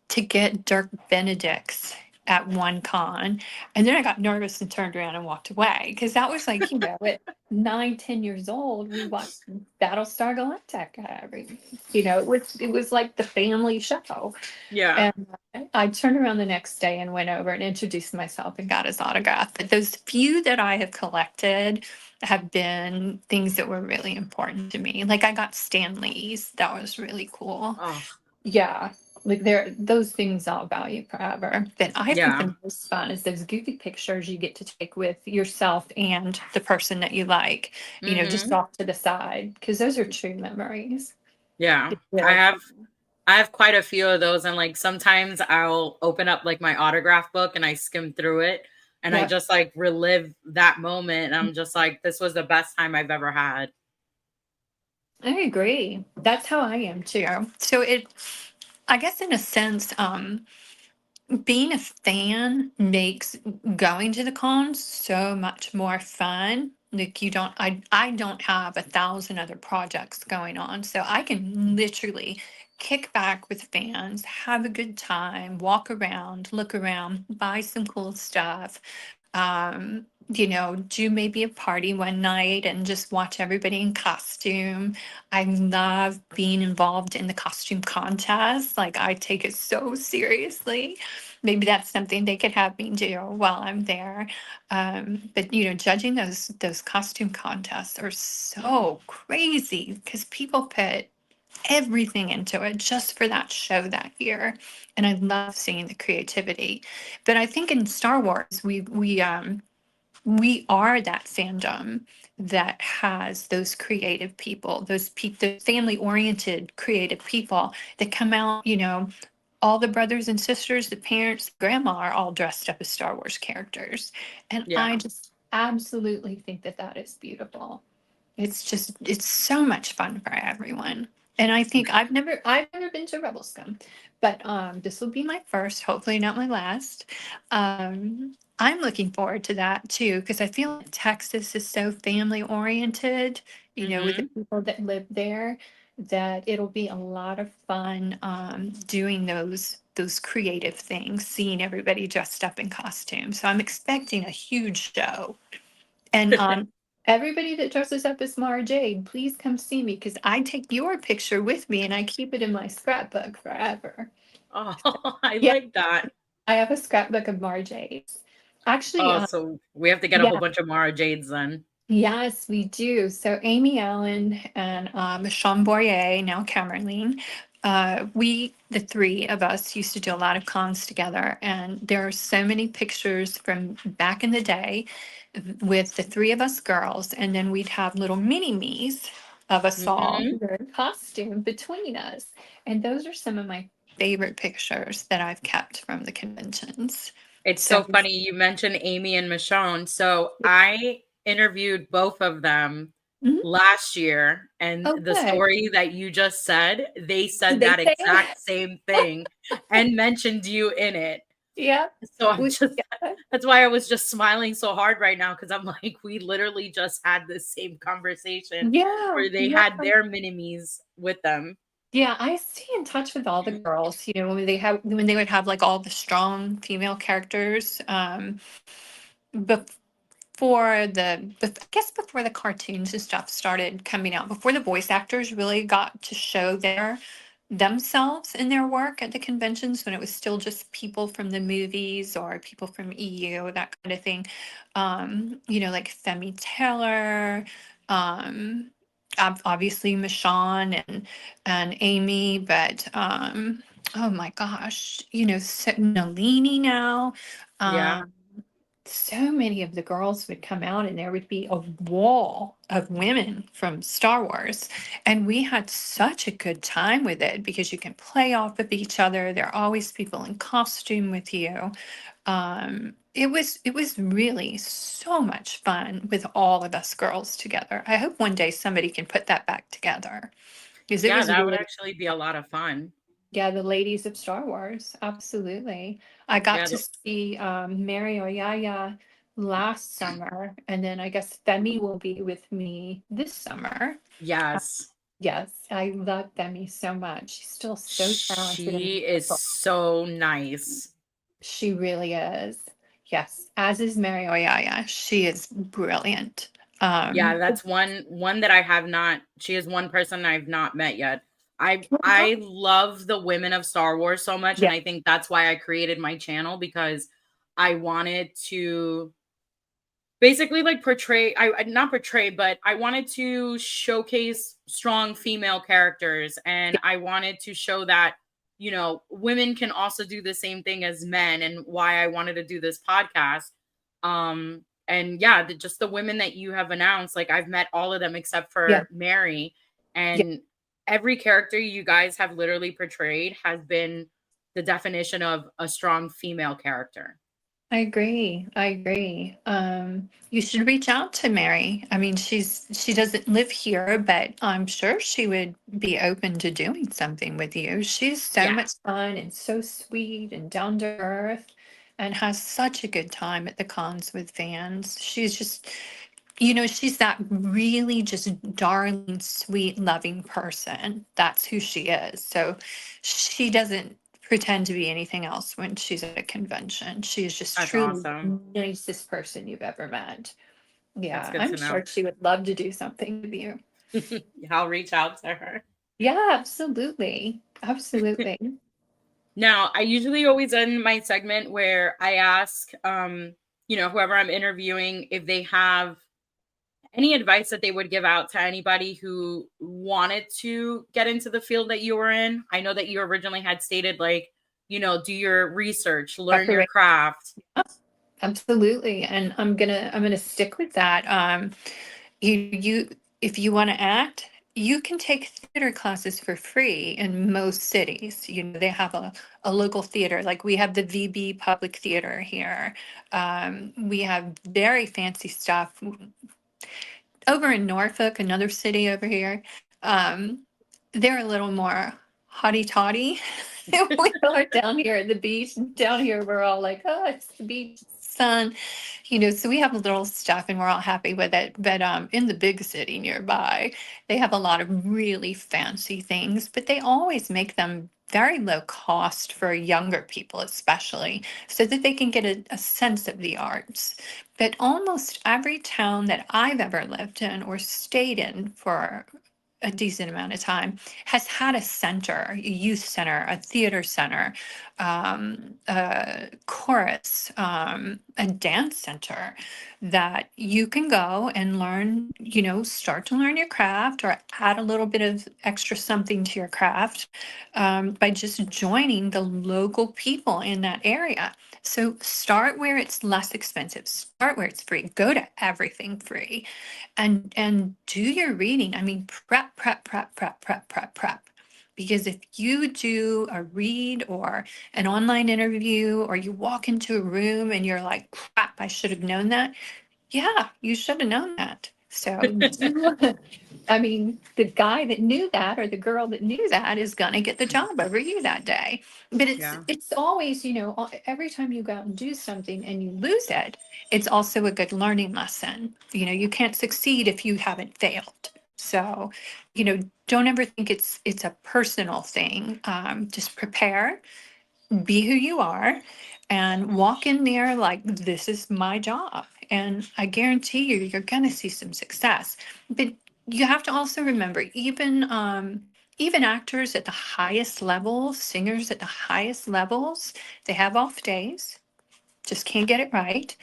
to get Dirk Benedict's at one con. And then I got nervous and turned around and walked away because that was like, at 9, 10 years old, we watched Battlestar Galactica every, it was like the family show. Yeah. And I turned around the next day and went over and introduced myself and got his autograph. But those few that I have collected have been things that were really important to me. Like I got Stan Lee's. That was really cool. Oh, Yeah, like those things I'll value forever. But I think yeah. the most fun is those goofy pictures you get to take with yourself and the person that you like, just Mm-hmm. off to the side, because those are true memories. Yeah. It's I really have fun. I have quite a few of those, and like sometimes I'll open up like my autograph book and I skim through it and I Yeah, just like relive that moment. And I'm just like, this was the best time I've ever had. I agree. That's how I am too. So I guess in a sense, being a fan makes going to the cons so much more fun. Like I don't have 1,000 other projects going on, so I can literally kick back with fans, have a good time, walk around, look around, buy some cool stuff, do maybe a party one night and just watch everybody in costume. I love being involved in the costume contest. Like I take it so seriously. Maybe that's something they could have me do while I'm there. But judging those costume contests are so crazy because people put everything into it just for that show that year. And I love seeing the creativity. But I think in Star Wars, we are that fandom that has those creative people, the family oriented creative people that come out, all the brothers and sisters, the parents, grandma are all dressed up as Star Wars characters. And I Yeah. just absolutely think that that is beautiful. It's so much fun for everyone. And I think I've never been to Rebel Scum, but this will be my first, hopefully not my last. I'm looking forward to that too, because I feel like Texas is so family oriented, with the Mm-hmm. people that live there, that it'll be a lot of fun doing those creative things, seeing everybody dressed up in costume. So I'm expecting a huge show. And everybody that dresses up as Mara Jade, please come see me because I take your picture with me and I keep it in my scrapbook forever. Oh, I Yeah, like that. I have a scrapbook of Mara Jades. Actually, Oh, so we have to get a whole yeah, bunch of Mara Jades then. yes, we do. So Amy Allen and Sean Boyer, now Camerline, the three of us used to do a lot of cons together, and there are so many pictures from back in the day with the three of us girls, and then we'd have little mini me's of us all Mm-hmm. who were in costume between us, and those are some of my favorite pictures that I've kept from the conventions. It's So, so funny you mentioned Amy and Michonne. So I interviewed both of them mhm. last year, and Oh, the good. story that you just said, they Did said they that say it? exact same thing and mentioned you in it. Yeah. So I'm We, just yeah. that's why I was just smiling so hard right now because I'm like, we literally just had this same conversation Yeah, where they yeah, had their minimes with them. yeah. I stay in touch with all the girls. When they would have like all the strong female characters. I guess before the cartoons and stuff started coming out, before the voice actors really got to show themselves in their work at the conventions, when it was still just people from the movies or people from EU, that kind of thing. Like Femi Taylor, um, obviously Michonne and Amy, but oh my gosh, Nalini now. Yeah. Um, so many of the girls would come out and there would be a wall of women from Star Wars. And we had such a good time with it because you can play off of each other. There are always people in costume with you. it was really so much fun with all of us girls together. I hope one day somebody can put that back together because it Yeah, was that would really, actually be a lot of fun. yeah, the ladies of Star Wars. Absolutely. I got Yeah, to see Mary Oyaya last summer, and then I guess Femi will be with me this summer. Uh, yes. yes, I love Femi so much. She's still so talented and She is beautiful. so nice. She really is. Yes, as is Mary Oyaya. She is brilliant. Yeah, Um, that's one that I have not, she is one person I've not met yet. I oh, love the women of Star Wars so much, and yeah, I think that's why I created my channel, because I wanted to basically like portray, not portray, but I wanted to showcase strong female characters, and yeah, I wanted to show that, women can also do the same thing as men, and why I wanted to do this podcast. And yeah, just the women that you have announced, like I've met all of them except yeah, for Mary, yeah. and every character you guys have literally portrayed has been the definition of a strong female character. I agree. I agree. You should reach out to Mary. I mean, she doesn't live here, but I'm sure she would be open to doing something with you. She's so Yeah. much fun and so sweet and down to earth and has such a good time at the cons with fans. She's just, she's that really just darling, sweet, loving person. That's who she is. So she doesn't pretend to be anything else when she's at a convention. She is just That's truly awesome. the nicest person you've ever met. That's Yeah, good I'm to know. sure she would love to do something with you. I'll reach out to her. Yeah, absolutely. Absolutely. Now, I usually always end my segment where I ask, whoever I'm interviewing, if they have any advice that they would give out to anybody who wanted to get into the field that you were in. I know that you originally had stated, like, do your research, learn your Preparation. craft. Absolutely. And I'm gonna stick with that. You if you want to act, you can take theater classes for free in most cities. They have a local theater, like we have the VB Public Theater here. We have very fancy stuff over in Norfolk, another city over here. Um, they're a little more hotty totty than we are down here at the beach. Down here, we're all like, oh, it's the beach, sun, so we have a little stuff and we're all happy with it. But in the big city nearby, they have a lot of really fancy things, but they always make them very low cost for younger people, especially, so that they can get a sense of the arts. But almost every town that I've ever lived in or stayed in for a decent amount of time has had a center, a youth center, a theater center, a chorus, a dance center that you can go and learn, start to learn your craft or add a little bit of extra something to your craft by just joining the local people in that area. So start where it's less expensive, start where it's free, go to everything free and do your reading. I mean, prep, prep, prep, prep, prep, prep, prep. Because if you do a read or an online interview or you walk into a room and you're like, crap, I should have known that. Yeah, you should have known that. So I mean, the guy that knew that or the girl that knew that is gonna get the job over you that day. But it's Yeah. it's always, every time you go out and do something and you lose it, it's also a good learning lesson. You can't succeed if you haven't failed. So, don't ever think it's a personal thing. Just prepare, be who you are, and walk in there like this is my job. And I guarantee you're going to see some success. But you have to also remember, even actors at the highest levels, singers at the highest levels, they have off days, just can't get it right.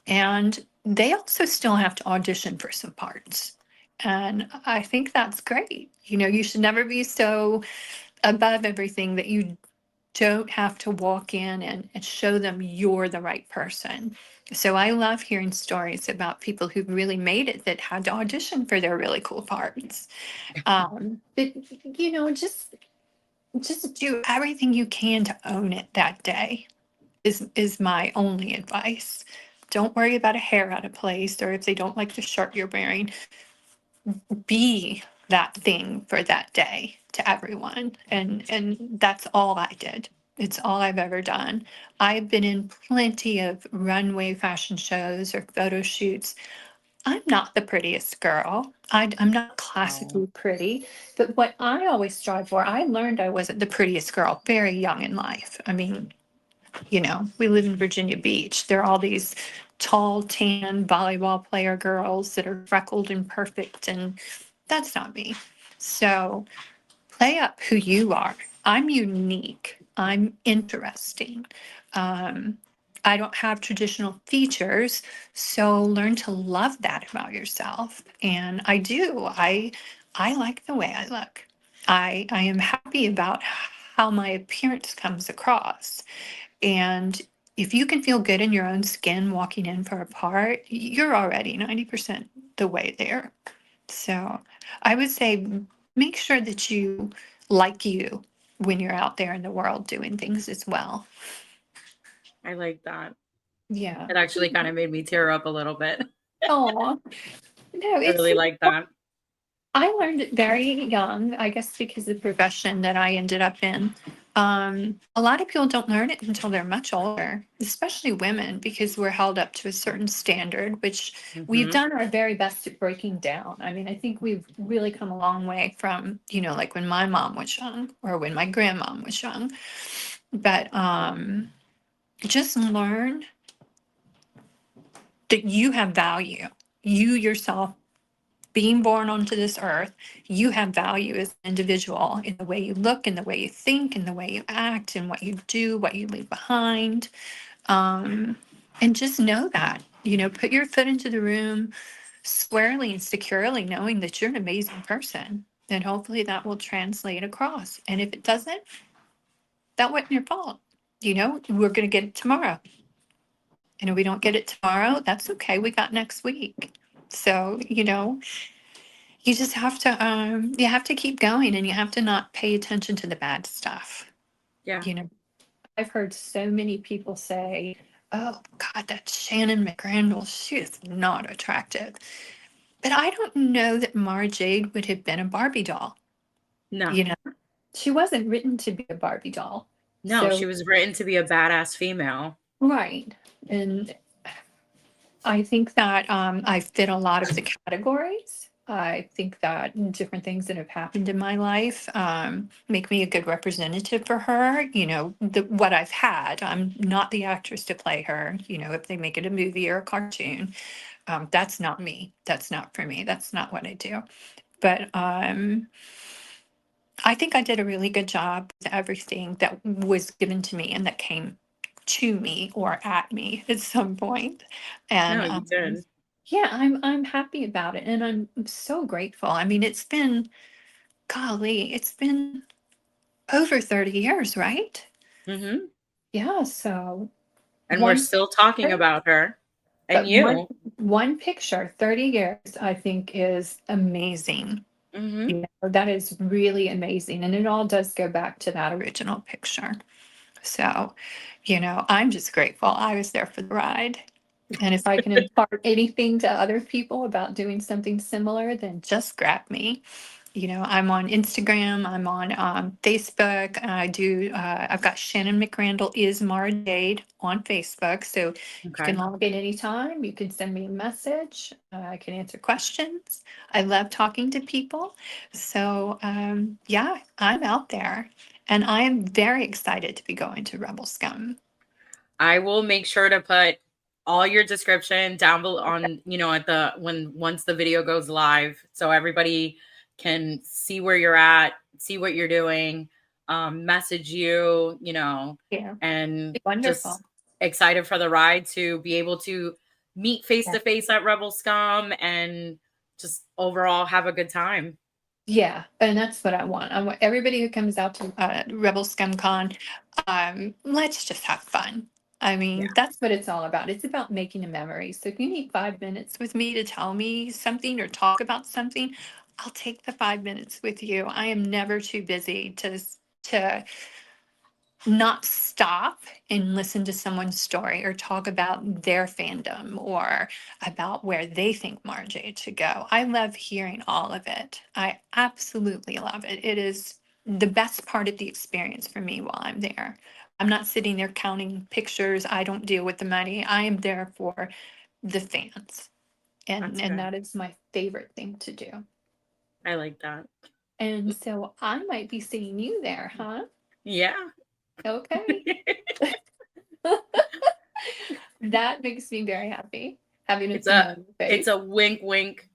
And they also still have to audition for some parts. And I think that's great. You should never be so above everything that you don't have to walk in and show them you're the right person. So I love hearing stories about people who really made it that had to audition for their really cool parts. But just do everything you can to own it that day. is my only advice. Don't worry about a hair out of place or if they don't like the shirt you're wearing. Be that thing for that day to everyone. And that's all I did. It's all I've ever done. I've been in plenty of runway fashion shows or photo shoots. I'm not the prettiest girl. I'm not Oh, classically pretty, but what I always strive for, I learned I wasn't the prettiest girl very young in life. I mean, we live in Virginia Beach. There are all these tall, tan volleyball player girls that are freckled and perfect, and that's not me. So play up who you are. I'm unique. I'm interesting. Um, I don't have traditional features, so learn to love that about yourself. And I do. I like the way I look. I am happy about how my appearance comes across. And if you can feel good in your own skin walking in for a part, you're already 90% the way there. So I would say make sure that you like you when you're out there in the world doing things as well. I like that. Yeah. It actually kind of made me tear up a little bit. Oh, no, I it's really like that. I learned it very young, I guess because of the profession that I ended up in. A lot of people don't learn it until they're much older, especially women, because we're held up to a certain standard, which we've Hmm. done our very best at breaking down. I mean, I think we've really come a long way from, like when my mom was young or when my grandmom was young. But just learn that you have value. You yourself being born onto this earth, you have value as an individual in the way you look, in the way you think, in the way you act, and what you do, what you leave behind. Um, and just know that, put your foot into the room squarely and securely, knowing that you're an amazing person. And hopefully that will translate across. And if it doesn't, that wasn't your fault. We're going to get it tomorrow. And if we don't get it tomorrow, that's okay. We got next week. So, you have to keep going and you have to not pay attention to the bad stuff. Yeah. You know, I've heard so many people say, "Oh God, that Shannon McRandle, she is not attractive." But I don't know that Mara Jade would have been a Barbie doll. No, You know, she wasn't written to be a Barbie doll. no, she So, was written to be a badass female. right. And I think that I fit a lot of the categories. I think that different things that have happened in my life make me a good representative for her. What I've had. I'm not the actress to play her. If they make it a movie or a cartoon, that's not me. That's not for me. That's not what I do. But I think I did a really good job with everything that was given to me and that came to me or at me at some point. No, And you did. yeah, I'm happy about it, and I'm so grateful. I mean, it's been over 30 years, right? Hmm. Yeah, so And we're one still talking picture, about her and but one you. one picture, 30 years, I think is amazing. Hmm. That is really amazing, and it all does go back to that original picture. So, I'm just grateful I was there for the ride. And if I can impart anything to other people about doing something similar, then just grab me. I'm on Instagram, I'm on Facebook. I've got Shannon McRandle is Mara Jade on Facebook. So you can Okay. log in anytime. You can send me a message. I can answer questions. I love talking to people. So, yeah, I'm out there. And I am very excited to be going to Rebel Scum. I will make sure to put all your description down below on, at the when once the video goes live so everybody can see where you're at, see what you're doing, message you, Yeah, and wonderful. just excited for the ride to be able to meet face Yeah. to face at Rebel Scum and just overall have a good time. Yeah, and that's what I want. I want everybody who comes out to Rebel Scum Con, let's just have fun. I Yeah. mean, that's what it's all about. It's about making a memory. So if you need 5 minutes with me to tell me something or talk about something, I'll take the 5 minutes with you. I am never too busy to not stop and listen to someone's story or talk about their fandom or about where they think Mara Jade should go. I love hearing all of it. I absolutely love it. It is the best part of the experience for me while I'm there. I'm not sitting there counting pictures. I don't deal with the money. I am there for the fans. That's And good. that is my favorite thing to do. I like that. And so I might be seeing you there, huh? Yeah. Okay. That makes me very happy. Having a It's a smiley it's face. a wink wink.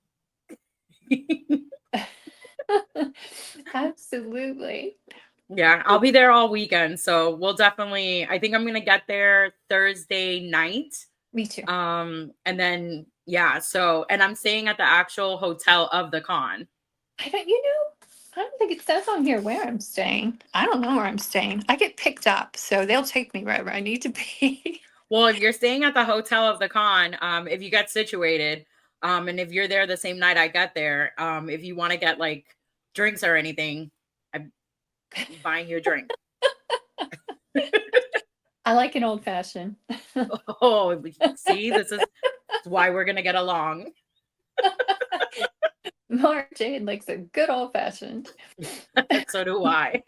Absolutely. Yeah, I'll be there all weekend. So we'll definitely, I think I'm gonna get there Thursday night. Me too. And then yeah, so and I'm staying at the actual hotel of the con. I don't, you know, I don't think it says on here where I'm staying. I don't know where I'm staying. I get picked up, so they'll take me wherever I need to be. Well, if you're staying at the hotel of the con, if you get situated, and if you're there the same night I get there, if you want to get like drinks or anything, I'm buying you a drink. I like an old fashioned. Oh, see, this is why we're gonna get along. Mara Jade likes a good old fashioned. So do I.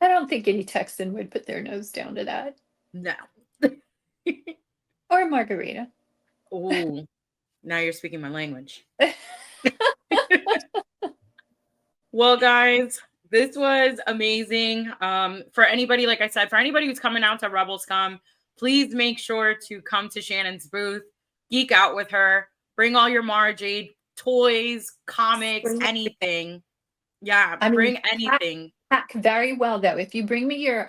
I don't think any Texan would put their nose down to that. No. Or a margarita. Oh, now you're speaking my language. Well, guys, this was amazing. For anybody, like I said, for anybody who's coming out to Rebel Scum, please make sure to come to Shannon's booth, geek out with her, bring all your Mara Jade toys, comics, anything. Yeah, I mean, bring anything. pack very well though. If you bring me your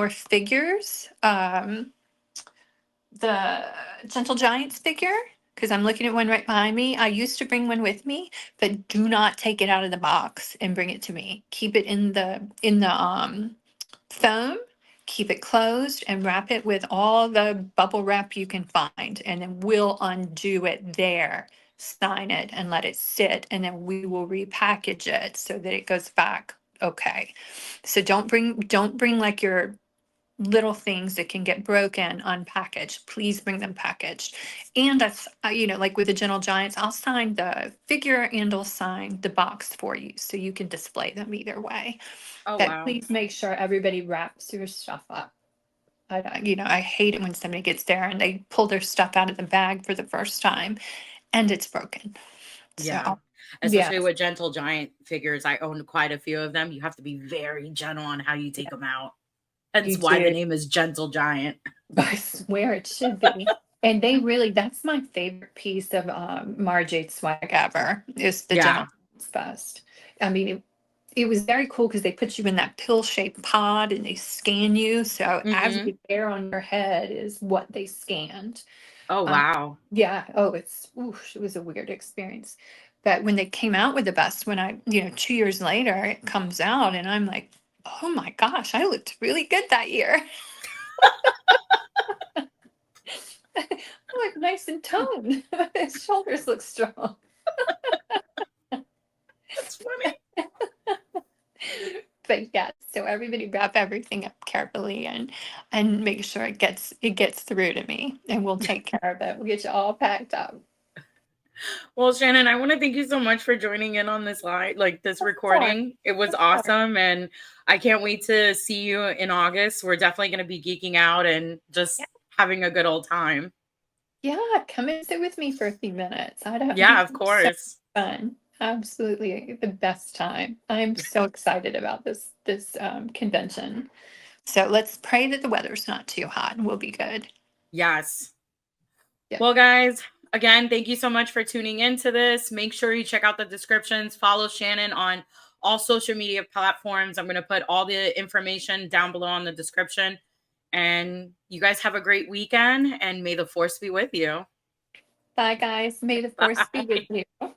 figures, the Gentle Giants figure, because I'm looking at one right behind me. I used to bring one with me, but do not take it out of the box and bring it to me. Keep it in the foam, keep it closed and wrap it with all the bubble wrap you can find, and then we'll undo it there, sign it and let it sit, and then we will repackage it so that it goes back okay. So don't bring like your little things that can get broken unpackaged. Please bring them packaged. And that's, like with the Gentle Giants, I'll sign the figure and I'll sign the box for you so you can display them either way. Oh, But wow. please make sure everybody wraps your stuff up. I hate it when somebody gets there and they pull their stuff out of the bag for the first time and it's broken. Yeah. So, yeah, Especially with Gentle Giant figures. I own quite a few of them. You have to be very gentle on how you take them out. Hence you why the do. name is Gentle Giant. I swear it should be. And they really, that's my favorite piece of Mara Jade swag ever, is the Yeah. Gentleman's Bust. I mean, it was very cool because they put you in that pill-shaped pod and they scan you. So Mm-hmm. every hair on your head is what they scanned. Oh, Um, wow. yeah. Oh, it was a weird experience. But when they came out with the bust, when 2 years later, it comes out and I'm like, oh my gosh, I looked really good that year. I look nice and toned. His shoulders look strong. That's funny. But yeah, so everybody wrap everything up carefully and make sure it gets through to me, and we'll take care of it. We'll get you all packed up. Well, Shannon, I want to thank you so much for joining in on this live, like this Of course, recording. It was of course. awesome. And I can't wait to see you in August. We're definitely going to be geeking out and just Yeah, having a good old time. yeah, come and sit with me for a few minutes. I don't Yeah, think of it's so course. fun. Absolutely the best time. I'm so excited about this convention. So let's pray that the weather's not too hot and we'll be good. Yes. Yeah. Well, guys, again, thank you so much for tuning into this. Make sure you check out the descriptions. Follow Shannon on all social media platforms. I'm going to put all the information down below in the description. And you guys have a great weekend and may the force be with you. Bye, guys. May the force be with Bye. you.